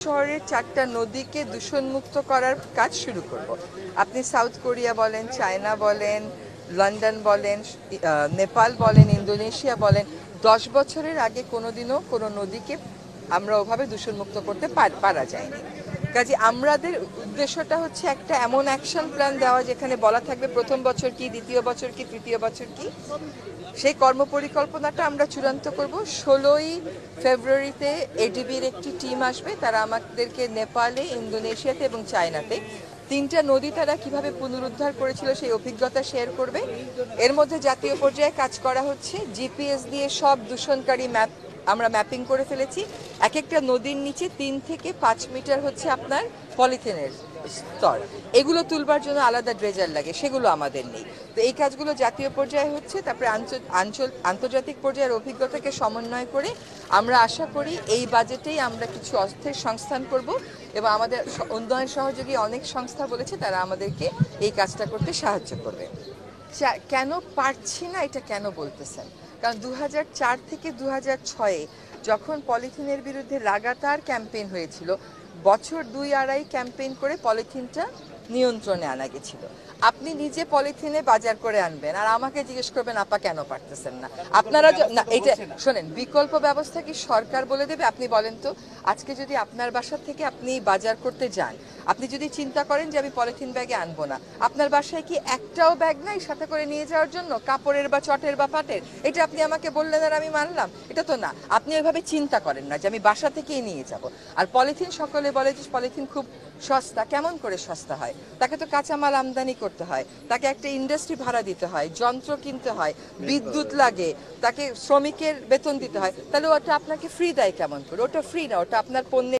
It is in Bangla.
শহরের 4টা নদীকে দূষণমুক্ত করার কাজ শুরু করব। আপনি সাউথ কোরিয়া বলেন, চায়না বলেন, লন্ডন বলেন, নেপাল বলেন, ইন্দোনেশিয়া বলেন, 10 বছরের আগে কোনোদিনও কোনো নদীকে আমরা ওভাবে দূষণমুক্ত করতে পারা যায়নি। কাজে আমাদের উদ্দেশ্যটা হচ্ছে একটা এমন অ্যাকশন প্ল্যান দেওয়া যেখানে বলা থাকবে প্রথম বছর কি, দ্বিতীয় বছর কি, তৃতীয় বছর কি। সেই কর্মপরিকল্পনাটা আমরা চূড়ান্ত করব। 16ই ফেব্রুয়ারিতে এডিবির একটি টিম আসবে, তারা আমাদেরকে নেপালে, ইন্দোনেশিয়াতে এবং চায়নাতে 3টা নদী তারা কিভাবে পুনরুদ্ধার করেছিল সেই অভিজ্ঞতা শেয়ার করবে। এর মধ্যে জাতীয় পর্যায়ে কাজ করা হচ্ছে, জিপিএস দিয়ে সব দূষণকারী আমরা ম্যাপিং করে ফেলেছি। এক একটা নদীর নিচে 3 থেকে 5 মিটার হচ্ছে আপনার পলিথিনের স্তর, এগুলো তুলবার জন্য আলাদা ড্রেজার লাগে, সেগুলো আমাদের নেই। তো এই কাজগুলো জাতীয় পর্যায়ে হচ্ছে, তারপরে আন্তর্জাতিক পর্যায়ের অভিজ্ঞতাকে সমন্বয় করে আমরা আশা করি এই বাজেটেই আমরা কিছু অর্থের সংস্থান করব এবং আমাদের উন্নয়ন সহযোগী অনেক সংস্থা বলেছে তারা আমাদেরকে এই কাজটা করতে সাহায্য করবে। কেন পারছি না এটা কেন বলতেছেন? কারণ 2004 থেকে 2006-এ যখন পলিথিনের বিরুদ্ধে লাগাতার ক্যাম্পেইন হয়েছিল, বছর 2-2.5 ক্যাম্পেইন করে পলিথিনটা নিয়ন্ত্রণে আনা গেছিল। আপনি নিজে পলিথিনে বাজার করে আনবেন আর আমাকে জিজ্ঞেস করবেন আপা কেন পারতেছেন না। আপনারা না, এটা শোনেন, বিকল্প ব্যবস্থা কি সরকার বলে দেবে? আপনি বলেন তো, আজকে যদি আপনার বাসা থেকে আপনি বাজার করতে যান, আপনি যদি চিন্তা করেন যে আমি পলিথিন ব্যাগে আনবো না, আপনার বাসায় কি একটাও ব্যাগ নাই সাথে করে নিয়ে যাওয়ার জন্য, কাপড়ের বা চটের বা পাটের? এটা আপনি আমাকে বললেন আর আমি মানলাম? এটা তো না। আপনি এভাবে চিন্তা করেন না যে আমি বাসা থেকেই নিয়ে যাব। আর পলিথিন, সকলে বলে যে পলিথিন খুব সস্তা। কেমন করে সস্তা হয়? তাকে তো কাঁচামাল আমদানি করতে হয়, তাকে একটা ইন্ডাস্ট্রি ভাড়া দিতে হয়, যন্ত্র কিনতে হয়, বিদ্যুৎ লাগে, তাকে শ্রমিকের বেতন দিতে হয়। তাহলে ওটা আপনাকে ফ্রি দেয় কেমন করে? ওটা ফ্রি না, ওটা আপনার পণ্যের